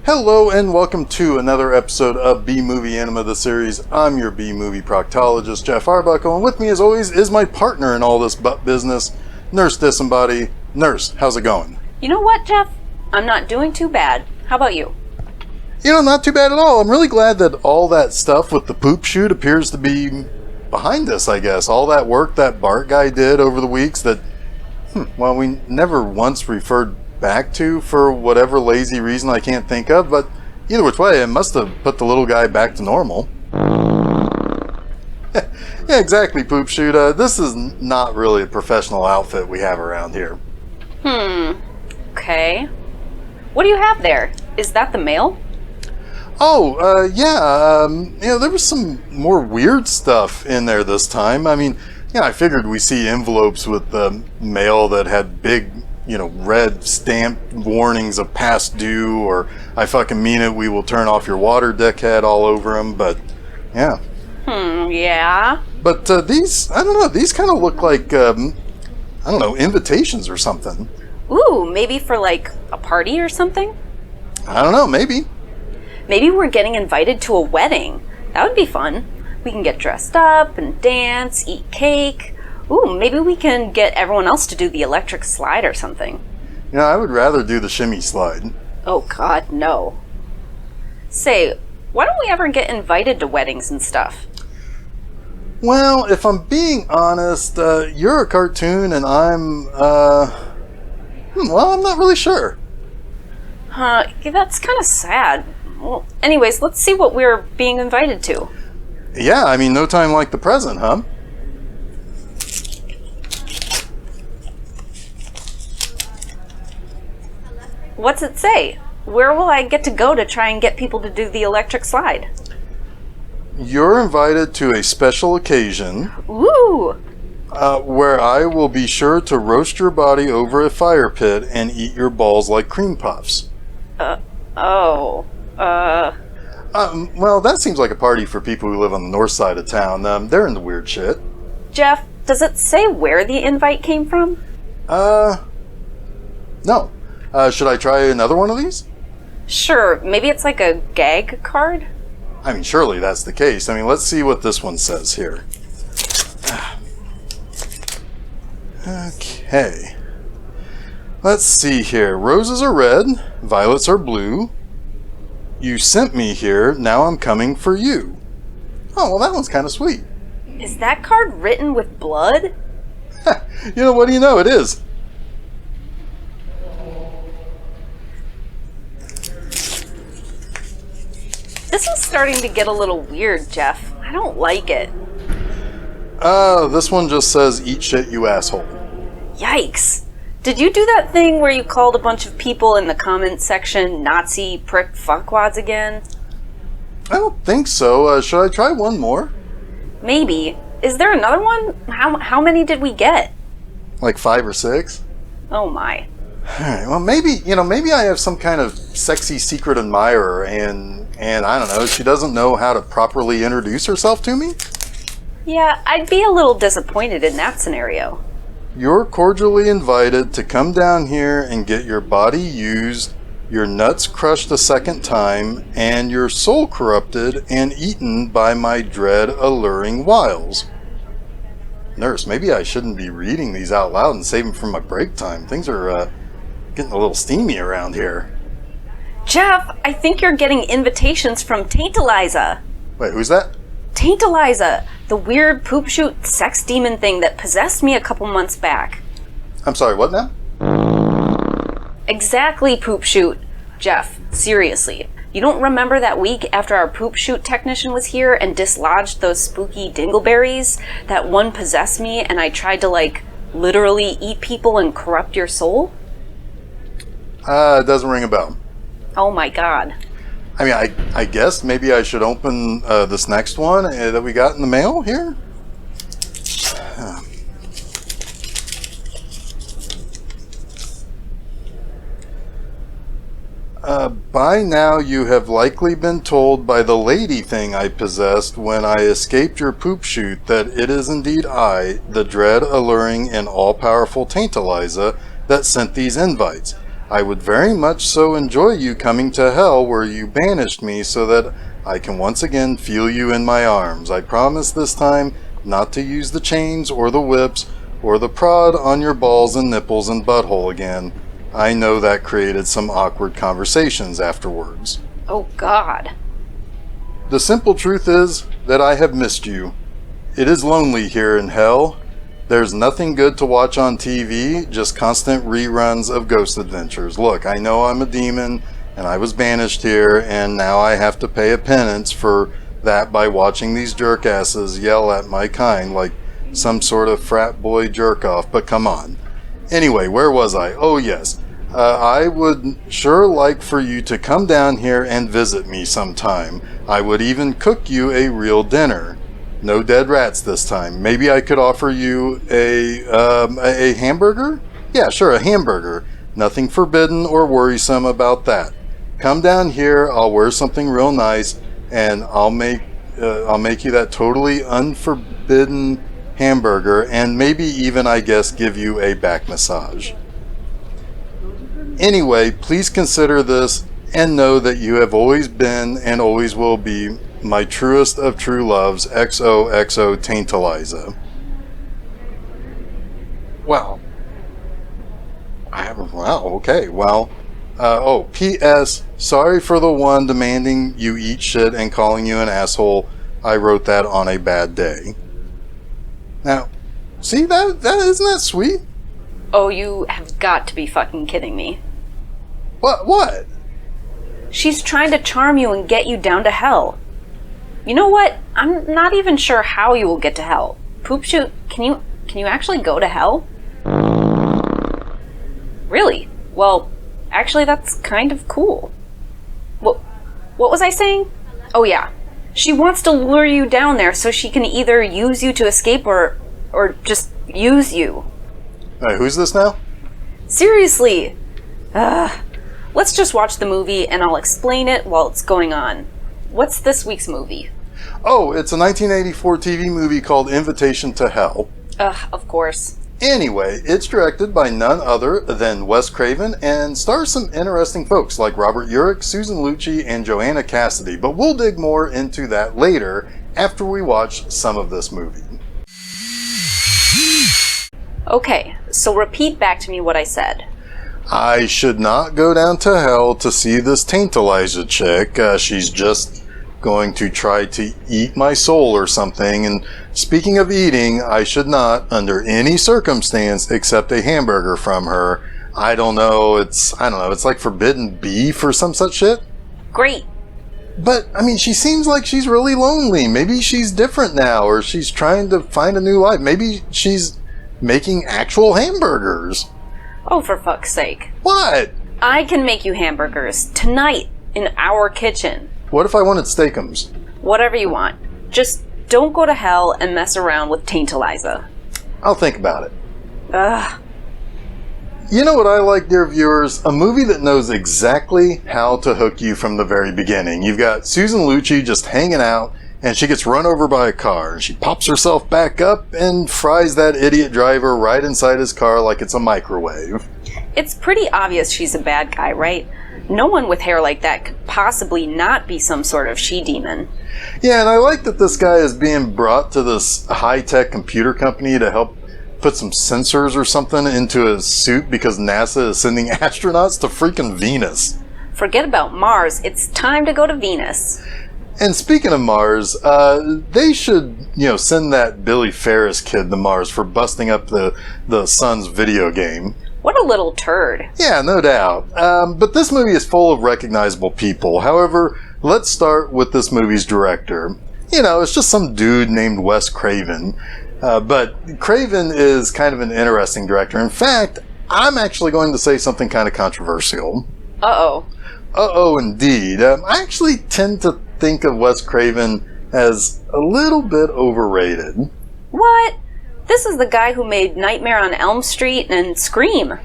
Hello and welcome to another episode of B-Movie Enema, the series. I'm your B-Movie proctologist, Jeff Arbuckle, and with me as always is my partner in all this butt business, Nurse Disembody. Nurse, how's it going? You know what, Jeff? I'm not doing too bad. How about you? Not too bad at all. I'm really glad that all that stuff with the poop shoot appears to be behind us, I guess. All that work that Bart guy did over the weeks that, we never once referred back to for whatever lazy reason I can't think of, but either which way, it must have put the little guy back to normal. Yeah, exactly, Poop Shoot. This is not really a professional outfit we have around here. Okay. What do you have there? Is that the mail? Oh, there was some more weird stuff in there this time. I mean, I figured we see envelopes with mail that had big red stamped warnings of past due, or I fucking mean it, we will turn off your water, dickhead, all over them, but yeah. Yeah. But these, I don't know, these kind of look like, invitations or something. Ooh, maybe for like a party or something? I don't know, maybe. Maybe we're getting invited to a wedding. That would be fun. We can get dressed up and dance, eat cake. Ooh, maybe we can get everyone else to do the electric slide or something. I would rather do the shimmy slide. Oh God, no. Say, why don't we ever get invited to weddings and stuff? Well, if I'm being honest, you're a cartoon and I'm, I'm not really sure. That's kind of sad. Well, anyways, let's see what we're being invited to. Yeah, no time like the present, huh? What's it say? Where will I get to go to try and get people to do the electric slide? You're invited to a special occasion. Ooh! Where I will be sure to roast your body over a fire pit and eat your balls like cream puffs. Well, that seems like a party for people who live on the north side of town. They're into weird shit. Jeff, does it say where the invite came from? No. Should I try another one of these? Sure, maybe it's like a gag card? Surely that's the case. Let's see what this one says here. Okay. Let's see here. Roses are red, violets are blue. You sent me here, now I'm coming for you. Oh, well, that one's kind of sweet. Is that card written with blood? What do you know? It is. This is starting to get a little weird, Jeff. I don't like it. This one just says, eat shit, you asshole. Yikes. Did you do that thing where you called a bunch of people in the comments section Nazi prick fuckwads again? I don't think so. Should I try one more? Maybe. Is there another one? How many did we get? Like 5 or 6? Oh my. Alright, well maybe I have some kind of sexy secret admirer and I don't know, she doesn't know how to properly introduce herself to me? Yeah, I'd be a little disappointed in that scenario. You're cordially invited to come down here and get your body used, your nuts crushed a second time, and your soul corrupted and eaten by my dread alluring wiles. Nurse, maybe I shouldn't be reading these out loud and save them for my break time. Things are getting a little steamy around here. Jeff, I think you're getting invitations from Taintaliza. Wait, who's that? Taintaliza, the weird poop shoot sex demon thing that possessed me a couple months back. I'm sorry, what now? Exactly, poop shoot. Jeff, seriously. You don't remember that week after our poop shoot technician was here and dislodged those spooky dingleberries? That one possessed me and I tried to, literally eat people and corrupt your soul? It doesn't ring a bell. Oh my god. I mean, I guess maybe I should open this next one that we got in the mail here. By now you have likely been told by the lady thing I possessed when I escaped your poop chute that it is indeed I, the dread, alluring, and all-powerful Tantaliza, that sent these invites. I would very much so enjoy you coming to hell where you banished me so that I can once again feel you in my arms. I promise this time not to use the chains or the whips or the prod on your balls and nipples and butthole again. I know that created some awkward conversations afterwards. Oh, God. The simple truth is that I have missed you. It is lonely here in hell. There's nothing good to watch on TV, just constant reruns of Ghost Adventures. Look, I know I'm a demon, and I was banished here, and now I have to pay a penance for that by watching these jerkasses yell at my kind like some sort of frat boy jerk-off, but come on. Anyway, where was I? Oh, yes. I would sure like for you to come down here and visit me sometime. I would even cook you a real dinner. No dead rats this time. Maybe I could offer you a hamburger? Yeah, sure, a hamburger. Nothing forbidden or worrisome about that. Come down here, I'll wear something real nice, and I'll make you that totally unforbidden hamburger, and maybe even, I guess, give you a back massage. Anyway, please consider this and know that you have always been and always will be my truest of true loves, XOXO Tantaliza. Wow. Wow, okay, well. P.S. Sorry for the one demanding you eat shit and calling you an asshole. I wrote that on a bad day. Now, see, that isn't that sweet? Oh, you have got to be fucking kidding me. What? She's trying to charm you and get you down to hell. You know what? I'm not even sure how you will get to hell. Poop shoot, can you actually go to hell? Really? Well, actually that's kind of cool. What was I saying? Oh yeah. She wants to lure you down there so she can either use you to escape or just use you. Alright, who's this now? Seriously. Let's just watch the movie and I'll explain it while it's going on. What's this week's movie? Oh, it's a 1984 TV movie called Invitation to Hell. Of course. Anyway, it's directed by none other than Wes Craven and stars some interesting folks like Robert Urich, Susan Lucci, and Joanna Cassidy, but we'll dig more into that later after we watch some of this movie. Okay, so repeat back to me what I said. I should not go down to hell to see this Tantaliza chick. She's just going to try to eat my soul or something. And speaking of eating, I should not, under any circumstance, accept a hamburger from her. I don't know, it's like forbidden beef or some such shit. Great. But, I mean, she seems like she's really lonely. Maybe she's different now, or she's trying to find a new life. Maybe she's making actual hamburgers. Oh, for fuck's sake. What? I can make you hamburgers tonight in our kitchen. What if I wanted steakums? Whatever you want. Just don't go to hell and mess around with Tantaliza. I'll think about it. Ugh. You know what I like, dear viewers? A movie that knows exactly how to hook you from the very beginning. You've got Susan Lucci just hanging out, and she gets run over by a car. She pops herself back up and fries that idiot driver right inside his car like it's a microwave. It's pretty obvious she's a bad guy, right? No one with hair like that could possibly not be some sort of she-demon. Yeah, and I like that this guy is being brought to this high-tech computer company to help put some sensors or something into his suit because NASA is sending astronauts to freaking Venus. Forget about Mars. It's time to go to Venus. And speaking of Mars, they should, send that Billy Ferris kid to Mars for busting up the sun's video game. What a little turd. Yeah, no doubt. But this movie is full of recognizable people. However, let's start with this movie's director. It's just some dude named Wes Craven. But Craven is kind of an interesting director. In fact, I'm actually going to say something kind of controversial. Uh-oh. uh-oh indeed. I actually tend to think of Wes Craven as a little bit overrated. What? This is the guy who made Nightmare on Elm Street and Scream.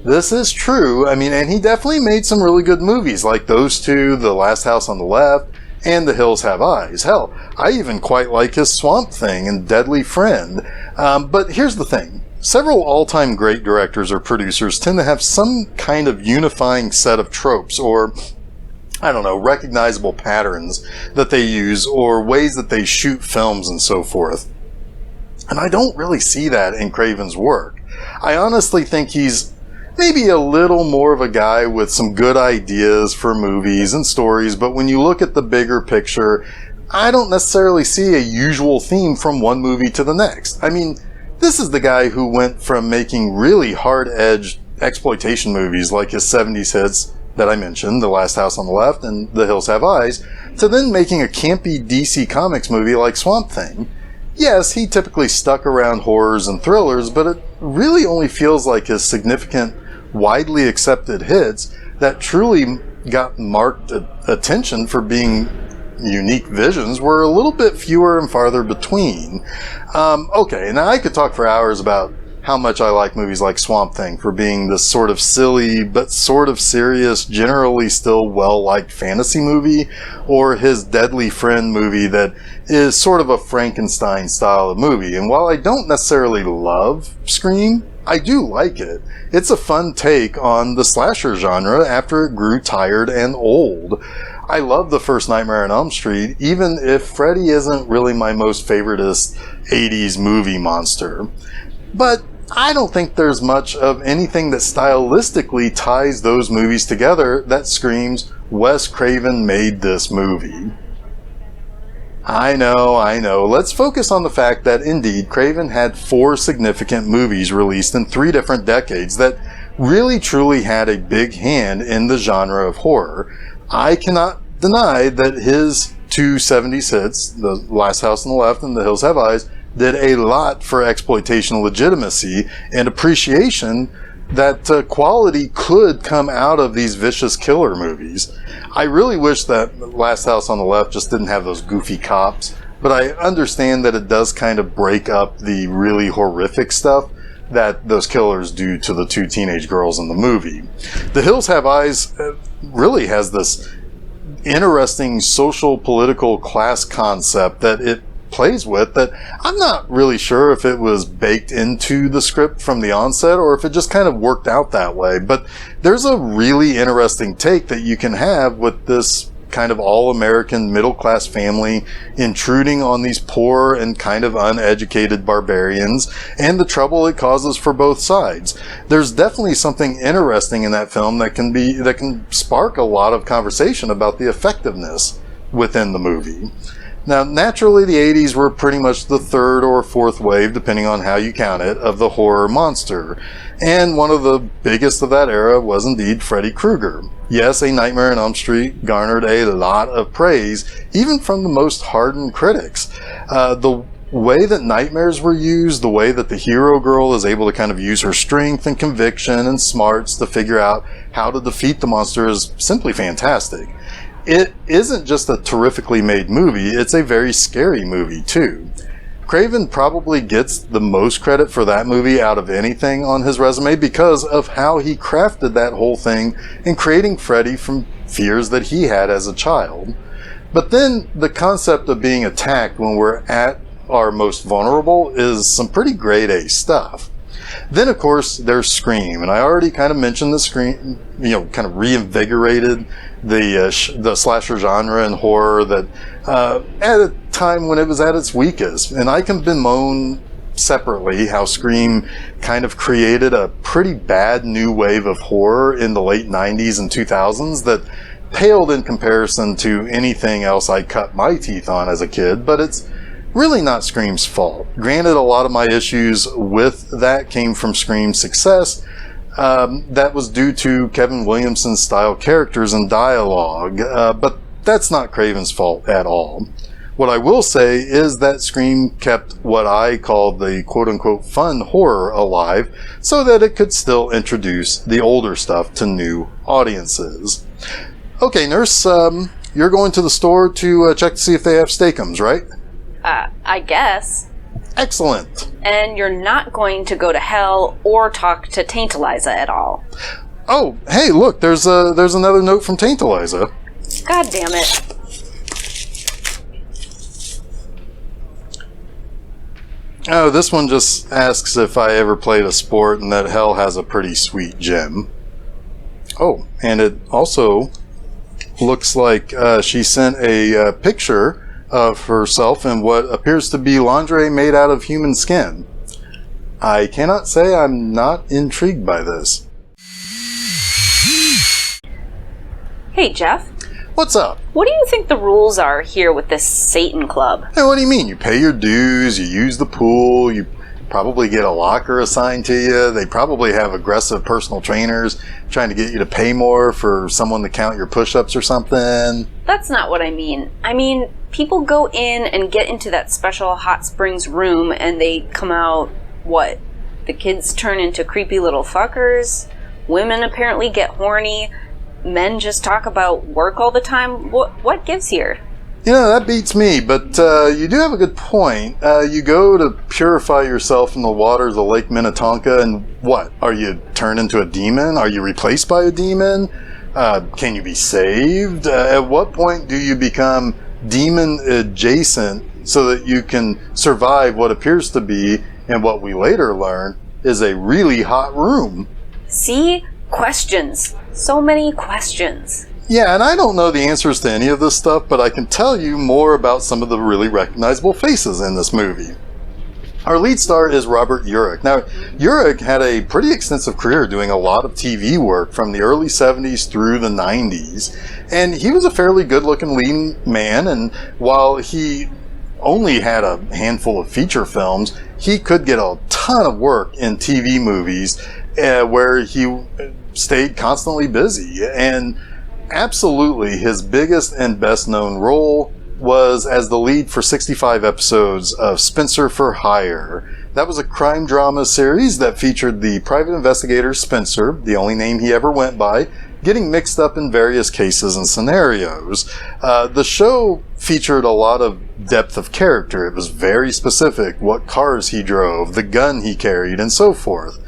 This is true. I mean, and he definitely made some really good movies, like those two, The Last House on the Left, and The Hills Have Eyes. Hell, I even quite like his Swamp Thing and Deadly Friend. But here's the thing. Several all-time great directors or producers tend to have some kind of unifying set of tropes or, I don't know, recognizable patterns that they use or ways that they shoot films and so forth. And I don't really see that in Craven's work. I honestly think he's maybe a little more of a guy with some good ideas for movies and stories, but when you look at the bigger picture, I don't necessarily see a usual theme from one movie to the next. I mean, this is the guy who went from making really hard-edged exploitation movies like his 70s hits that I mentioned, The Last House on the Left and The Hills Have Eyes, to then making a campy DC Comics movie like Swamp Thing. Yes, he typically stuck around horrors and thrillers, but it really only feels like his significant, widely accepted hits that truly got marked attention for being unique visions were a little bit fewer and farther between. Okay, now I could talk for hours about how much I like movies like Swamp Thing for being this sort of silly but sort of serious, generally still well-liked fantasy movie, or his Deadly Friend movie that is sort of a Frankenstein style of movie. And while I don't necessarily love Scream, I do like it. It's a fun take on the slasher genre after it grew tired and old. I love the first Nightmare on Elm Street, even if Freddy isn't really my most favoritist 80s movie monster. But I don't think there's much of anything that stylistically ties those movies together that screams, Wes Craven made this movie. I know. Let's focus on the fact that indeed Craven had 4 significant movies released in 3 different decades that really truly had a big hand in the genre of horror. I cannot deny that his 2 70s hits, The Last House on the Left and The Hills Have Eyes, did a lot for exploitation legitimacy and appreciation that quality could come out of these vicious killer movies. I really wish that Last House on the Left just didn't have those goofy cops, but I understand that it does kind of break up the really horrific stuff that those killers do to the 2 teenage girls in the movie. The Hills Have Eyes really has this interesting social political class concept that it plays with that I'm not really sure if it was baked into the script from the onset or if it just kind of worked out that way. But there's a really interesting take that you can have with this kind of all-American middle-class family intruding on these poor and kind of uneducated barbarians and the trouble it causes for both sides. There's definitely something interesting in that film that can spark a lot of conversation about the effectiveness within the movie. Now, naturally, the 80s were pretty much the 3rd or 4th wave, depending on how you count it, of the horror monster. And one of the biggest of that era was indeed Freddy Krueger. Yes, A Nightmare on Elm Street garnered a lot of praise, even from the most hardened critics. The way that nightmares were used, the way that the hero girl is able to kind of use her strength and conviction and smarts to figure out how to defeat the monster is simply fantastic. It isn't just a terrifically made movie, it's a very scary movie too. Craven probably gets the most credit for that movie out of anything on his resume because of how he crafted that whole thing in creating Freddy from fears that he had as a child. But then the concept of being attacked when we're at our most vulnerable is some pretty grade A stuff. Then, of course, there's Scream, and I already kind of mentioned the Scream, kind of reinvigorated the slasher genre and horror that at a time when it was at its weakest. And I can bemoan separately how Scream kind of created a pretty bad new wave of horror in the late 90s and 2000s that paled in comparison to anything else I cut my teeth on as a kid, but it's really not Scream's fault. Granted, a lot of my issues with that came from Scream's success. That was due to Kevin Williamson's style characters and dialogue, but that's not Craven's fault at all. What I will say is that Scream kept what I call the quote-unquote fun horror alive so that it could still introduce the older stuff to new audiences. Okay, nurse, you're going to the store to check to see if they have steakums, right? I guess. Excellent. And you're not going to go to hell or talk to Taintaliza at all. Oh, hey, look, there's another note from Taintaliza. God damn it. Oh, this one just asks if I ever played a sport and that hell has a pretty sweet gym. Oh, and it also looks like she sent a picture of herself in what appears to be lingerie made out of human skin. I cannot say I'm not intrigued by this. Hey, Jeff. What's up? What do you think the rules are here with this Satan Club? Hey, what do you mean? You pay your dues, you use the pool, you probably get a locker assigned to you. They probably have aggressive personal trainers trying to get you to pay more for someone to count your push-ups or something. That's not what I mean. I mean, people go in and get into that special hot springs room and they come out, what? The kids turn into creepy little fuckers. Women apparently get horny. Men just talk about work all the time. What gives here? You know, that beats me, but you do have a good point. You go to purify yourself in the waters of Lake Minnetonka, and what? Are you turned into a demon? Are you replaced by a demon? Can you be saved? At what point do you become demon adjacent so that you can survive what appears to be, and what we later learn, is a really hot room? See? Questions. So many questions. Yeah, and I don't know the answers to any of this stuff, but I can tell you more about some of the really recognizable faces in this movie. Our lead star is Robert Urich. Now, Urich had a pretty extensive career doing a lot of TV work from the early 70s through the 90s, and he was a fairly good-looking leading man, and while he only had a handful of feature films, he could get a ton of work in TV movies where he stayed constantly busy. And absolutely his biggest and best known role was as the lead for 65 episodes of Spencer for Hire. That was a crime drama series that featured the private investigator Spencer, the only name he ever went by, getting mixed up in various cases and scenarios. The show featured a lot of depth of character. It was very specific: what cars he drove, the gun he carried, and so forth.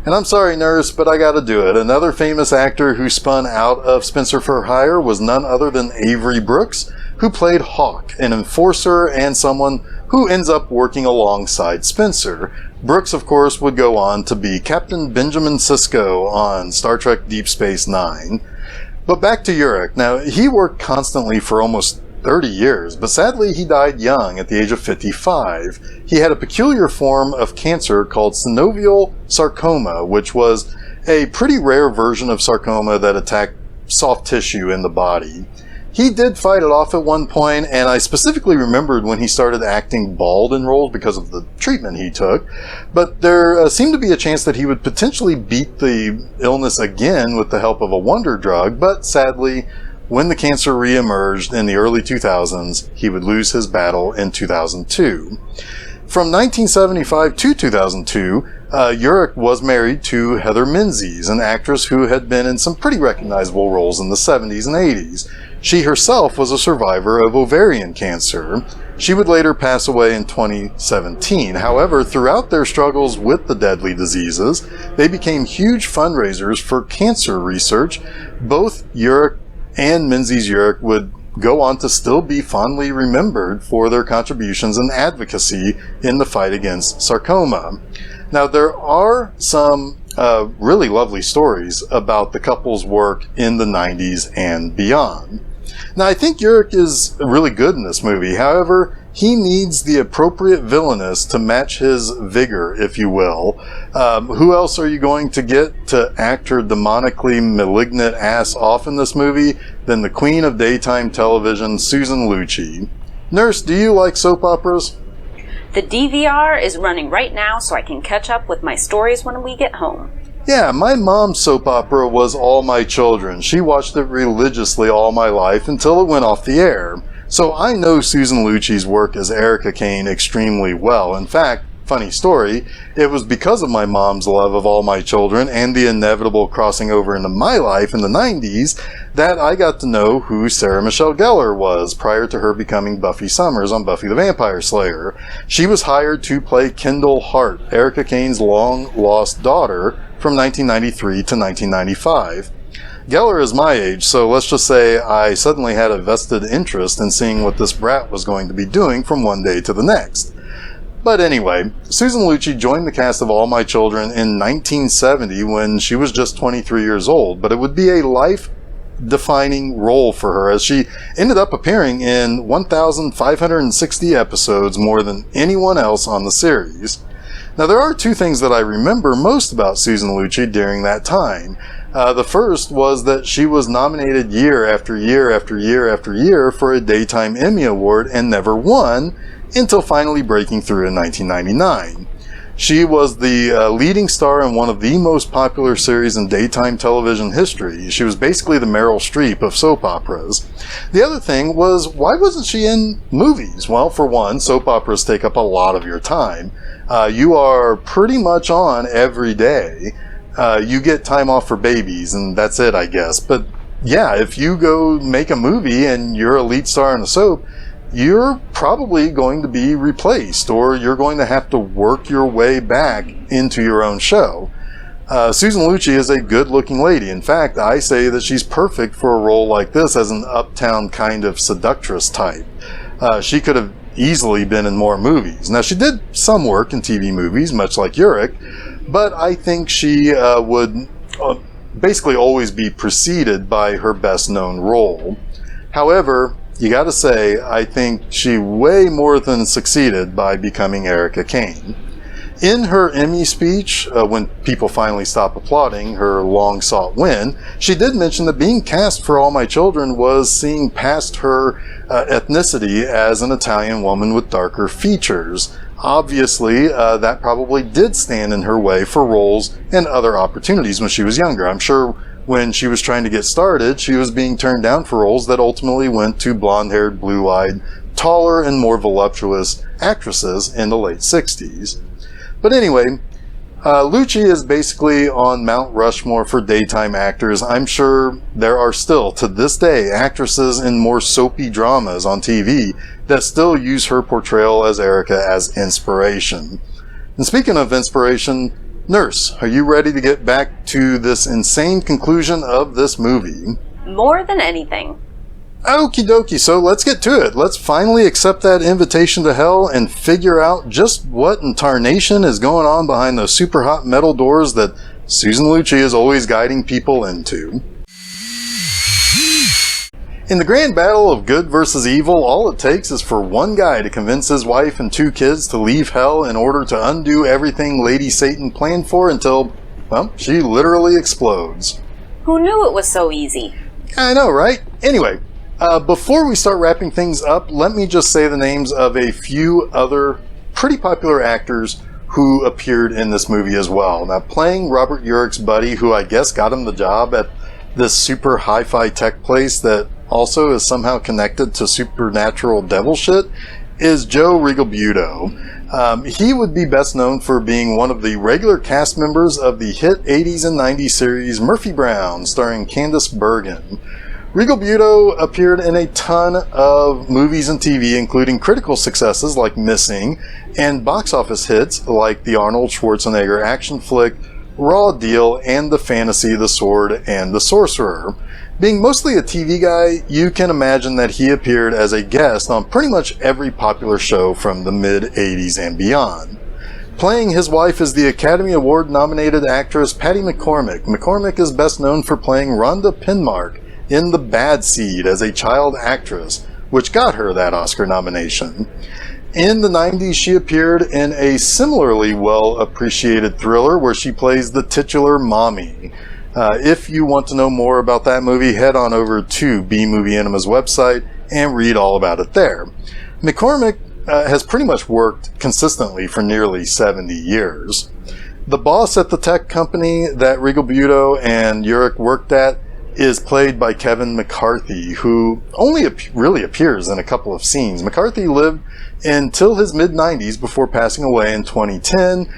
And I'm sorry, nurse, but I gotta do it. Another famous actor who spun out of Spencer for Hire was none other than Avery Brooks, who played Hawk, an enforcer and someone who ends up working alongside Spencer. Brooks, of course, would go on to be Captain Benjamin Sisko on Star Trek Deep Space Nine. But back to Urich. Now, he worked constantly for almost 30 years, but sadly he died young at the age of 55. He had a peculiar form of cancer called synovial sarcoma, which was a pretty rare version of sarcoma that attacked soft tissue in the body. He did fight it off at one point, and I specifically remembered when he started acting bald in roles because of the treatment he took, but there seemed to be a chance that he would potentially beat the illness again with the help of a wonder drug, but sadly, when the cancer re-emerged in the early 2000s, he would lose his battle in 2002. From 1975 to 2002, Urich was married to Heather Menzies, an actress who had been in some pretty recognizable roles in the 70s and 80s. She herself was a survivor of ovarian cancer. She would later pass away in 2017. However, throughout their struggles with the deadly diseases, they became huge fundraisers for cancer research. Both Urich and Menzies Urich would go on to still be fondly remembered for their contributions and advocacy in the fight against sarcoma. Now, there are some really lovely stories about the couple's work in the 90s and beyond. Now, I think Urich is really good in this movie. However, he needs the appropriate villainess to match his vigor, if you will. Who else are you going to get to act her demonically malignant ass off in this movie than the queen of daytime television, Susan Lucci? Nurse, do you like soap operas? The DVR is running right now so I can catch up with my stories when we get home. Yeah, my mom's soap opera was All My Children. She watched it religiously all my life until it went off the air. So I know Susan Lucci's work as Erica Kane extremely well. In fact, funny story, it was because of my mom's love of All My Children and the inevitable crossing over into my life in the 90s that I got to know who Sarah Michelle Gellar was prior to her becoming Buffy Summers on Buffy the Vampire Slayer. She was hired to play Kendall Hart, Erica Kane's long-lost daughter, from 1993 to 1995. Gellar is my age, so let's just say I suddenly had a vested interest in seeing what this brat was going to be doing from one day to the next. But anyway, Susan Lucci joined the cast of All My Children in 1970 when she was just 23 years old, but it would be a life-defining role for her as she ended up appearing in 1,560 episodes, more than anyone else on the series. Now, there are two things that I remember most about Susan Lucci during that time. The first was that she was nominated year after year after year after year for a Daytime Emmy Award and never won until finally breaking through in 1999. She was the leading star in one of the most popular series in daytime television history. She was basically the Meryl Streep of soap operas. The other thing was, why wasn't she in movies? Well, for one, soap operas take up a lot of your time. You are pretty much on every day. You get time off for babies, and that's it, I guess. But yeah, if you go make a movie and you're a lead star in a soap, you're probably going to be replaced, or you're going to have to work your way back into your own show. Susan Lucci is a good-looking lady. In fact, I say that she's perfect for a role like this as an uptown kind of seductress type. She could have easily been in more movies. Now, she did some work in TV movies, much like Urich, but I think she would basically always be preceded by her best-known role. However, you gotta say, I think she way more than succeeded by becoming Erica Kane. In her Emmy speech, when people finally stopped applauding her long-sought win, she did mention that being cast for All My Children was seeing past her ethnicity as an Italian woman with darker features. Obviously, that probably did stand in her way for roles and other opportunities when she was younger. I'm sure when she was trying to get started, she was being turned down for roles that ultimately went to blonde-haired, blue-eyed, taller, and more voluptuous actresses in the late 60s. But anyway, Lucci is basically on Mount Rushmore for daytime actors. I'm sure there are still, to this day, actresses in more soapy dramas on TV that still use her portrayal as Erica as inspiration. And speaking of inspiration, Nurse, are you ready to get back to this insane conclusion of this movie? More than anything. Okie dokie, so let's get to it. Let's finally accept that invitation to hell and figure out just what in tarnation is going on behind those super hot metal doors that Susan Lucci is always guiding people into. In the grand battle of good versus evil, all it takes is for one guy to convince his wife and 2 kids to leave hell in order to undo everything Lady Satan planned for until, well, she literally explodes. Who knew it was so easy? I know, right? Anyway, before we start wrapping things up, let me just say the names of a few other pretty popular actors who appeared in this movie as well. Now, playing Robert Urich's buddy, who I guess got him the job at this super hi-fi tech place that also is somehow connected to supernatural devil shit, is Joe Rigobudo. He would be best known for being one of the regular cast members of the hit 80s and 90s series Murphy Brown, starring Candice Bergen. Rigobudo appeared in a ton of movies and TV, including critical successes like Missing, and box office hits like the Arnold Schwarzenegger action flick Raw Deal and the fantasy The Sword and the Sorcerer. Being mostly a TV guy, you can imagine that he appeared as a guest on pretty much every popular show from the mid-80s and beyond. Playing his wife is the Academy Award nominated actress Patty McCormick. McCormick is best known for playing Rhonda Penmark in The Bad Seed as a child actress, which got her that Oscar nomination. In the 90s, she appeared in a similarly well-appreciated thriller where she plays the titular mommy. If you want to know more about that movie, head on over to B-Movie Enema's website and read all about it there. McCormick has pretty much worked consistently for nearly 70 years. The boss at the tech company that Rigobudo and Urich worked at is played by Kevin McCarthy, who only really appears in a couple of scenes. McCarthy lived until his mid-90s before passing away in 2010,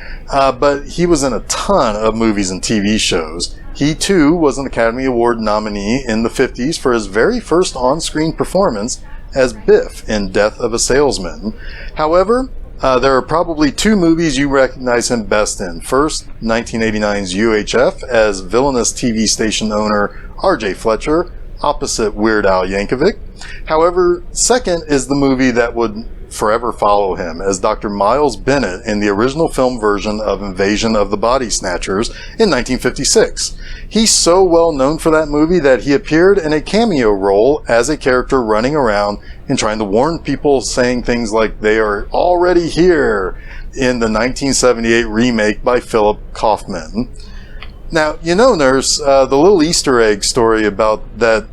but he was in a ton of movies and TV shows. He, too, was an Academy Award nominee in the 50s for his very first on-screen performance as Biff in Death of a Salesman. However, there are probably two movies you recognize him best in. First, 1989's UHF as villainous TV station owner R.J. Fletcher, opposite Weird Al Yankovic. However, second is the movie that would forever follow him as Dr. Miles Bennett in the original film version of Invasion of the Body Snatchers in 1956. He's so well known for that movie that he appeared in a cameo role as a character running around and trying to warn people, saying things like they are already here in the 1978 remake by Philip Kaufman. Now, you know, Nurse, the little Easter egg story about that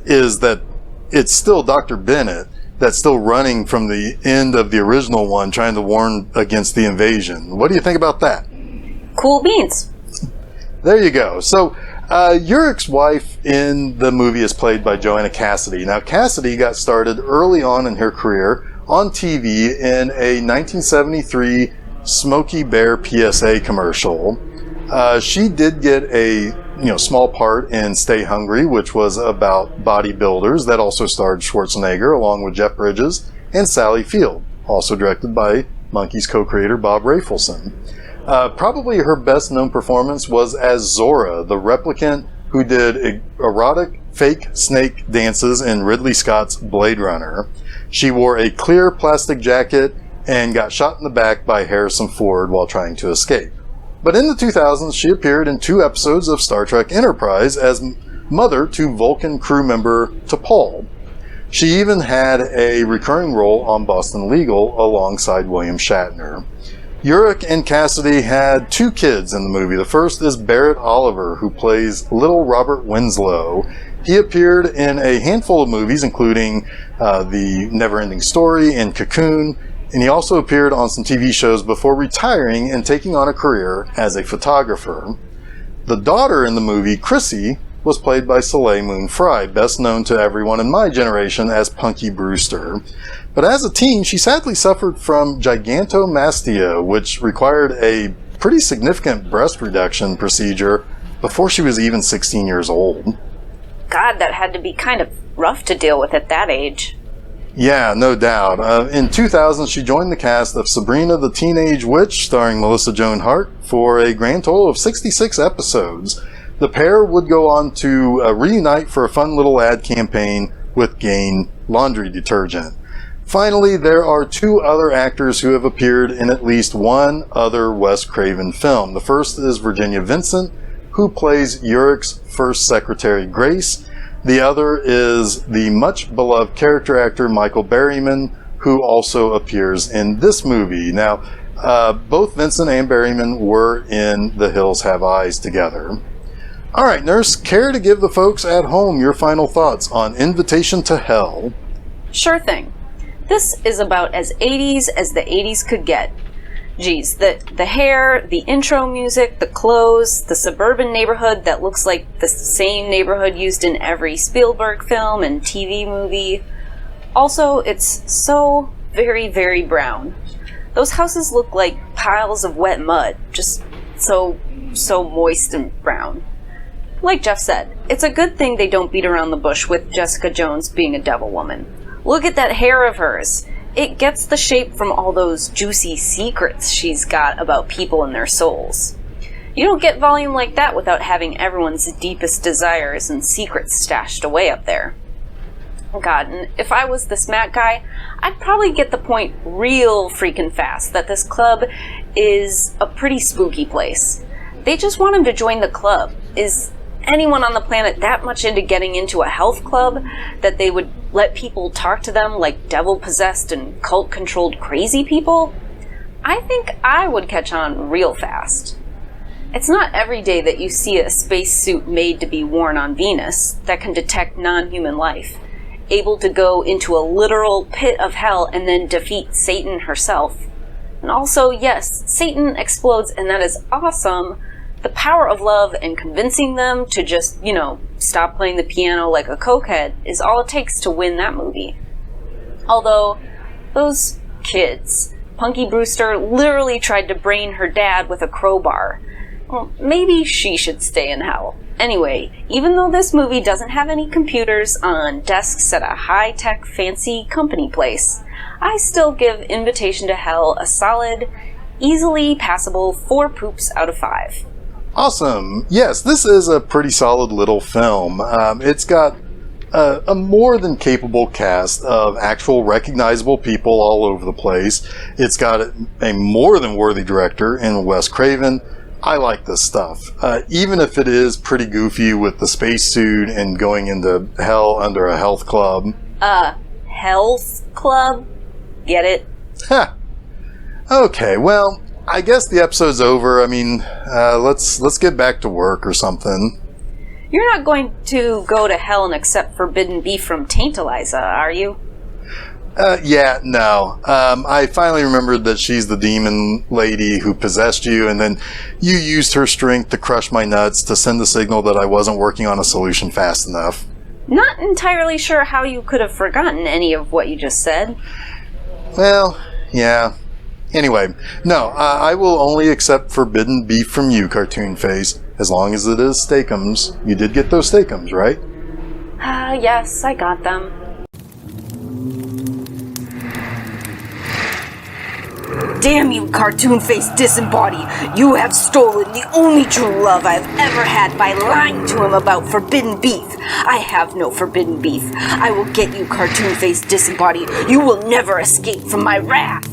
is that it's still Dr. Bennett that's still running from the end of the original one, trying to warn against the invasion. What do you think about that? Cool beans. There you go. So, Urich's wife in the movie is played by Joanna Cassidy. Now, Cassidy got started early on in her career on TV in a 1973 Smokey Bear PSA commercial. She did get a small part in Stay Hungry, which was about bodybuilders, that also starred Schwarzenegger along with Jeff Bridges and Sally Field, also directed by Monkees co-creator Bob Rafelson. Probably her best known performance was as Zora, the replicant who did erotic fake snake dances in Ridley Scott's Blade Runner. She wore a clear plastic jacket and got shot in the back by Harrison Ford while trying to escape. But in the 2000s, she appeared in 2 episodes of Star Trek Enterprise as mother to Vulcan crew member T'Pol. She even had a recurring role on Boston Legal alongside William Shatner. Urich and Cassidy had 2 kids in the movie. The first is Barrett Oliver, who plays Little Robert Winslow. He appeared in a handful of movies, including The Neverending Story and Cocoon, and he also appeared on some TV shows before retiring and taking on a career as a photographer. The daughter in the movie, Chrissy, was played by Soleil Moon Frye, best known to everyone in my generation as Punky Brewster. But as a teen, she sadly suffered from gigantomastia, which required a pretty significant breast reduction procedure before she was even 16 years old. God, that had to be kind of rough to deal with at that age. Yeah, no doubt. In 2000, she joined the cast of Sabrina the Teenage Witch, starring Melissa Joan Hart, for a grand total of 66 episodes. The pair would go on to reunite for a fun little ad campaign with Gain laundry detergent. Finally, there are 2 other actors who have appeared in at least one other Wes Craven film. The first is Virginia Vincent, who plays Urich's first secretary, Grace. The other is the much-beloved character actor Michael Berryman, who also appears in this movie. Now, both Vincent and Berryman were in The Hills Have Eyes together. All right, Nurse, care to give the folks at home your final thoughts on Invitation to Hell? Sure thing. This is about as 80s as the 80s could get. Geez, the hair, the intro music, the clothes, the suburban neighborhood that looks like the same neighborhood used in every Spielberg film and TV movie. Also, it's so very, very brown. Those houses look like piles of wet mud, just so moist and brown. Like Jeff said, it's a good thing they don't beat around the bush with Jessica Jones being a devil woman. Look at that hair of hers. It gets the shape from all those juicy secrets she's got about people and their souls. You don't get volume like that without having everyone's deepest desires and secrets stashed away up there. God, and if I was this Matt guy, I'd probably get the point real freaking fast that this club is a pretty spooky place. They just want him to join the club. Is anyone on the planet that much into getting into a health club that they would let people talk to them like devil-possessed and cult-controlled crazy people? I think I would catch on real fast. It's not every day that you see a spacesuit made to be worn on Venus that can detect non-human life, able to go into a literal pit of hell and then defeat Satan herself. And also, yes, Satan explodes and that is awesome, The power of love and convincing them to just, stop playing the piano like a cokehead is all it takes to win that movie. Although, those kids, Punky Brewster literally tried to brain her dad with a crowbar. Well, maybe she should stay in hell. Anyway, even though this movie doesn't have any computers on desks at a high-tech fancy company place, I still give Invitation to Hell a solid, easily passable 4 poops out of 5. Awesome. Yes, this is a pretty solid little film. It's got a more than capable cast of actual recognizable people all over the place. It's got a more than worthy director in Wes Craven. I like this stuff. Even if it is pretty goofy with the spacesuit and going into hell under a health club. Health club? Get it? Huh. Okay, well, I guess the episode's over. I mean, let's get back to work or something. You're not going to go to hell and accept forbidden beef from Tantaliza, are you? Yeah, no. I finally remembered that she's the demon lady who possessed you, and then you used her strength to crush my nuts to send the signal that I wasn't working on a solution fast enough. Not entirely sure how you could have forgotten any of what you just said. Well, yeah. Anyway, no, I will only accept forbidden beef from you, Cartoon Face, as long as it is steakums. You did get those steakums, right? Yes, I got them. Damn you, cartoon-faced disembody! You have stolen the only true love I've ever had by lying to him about forbidden beef. I have no forbidden beef. I will get you, cartoon-faced disembody. You will never escape from my wrath.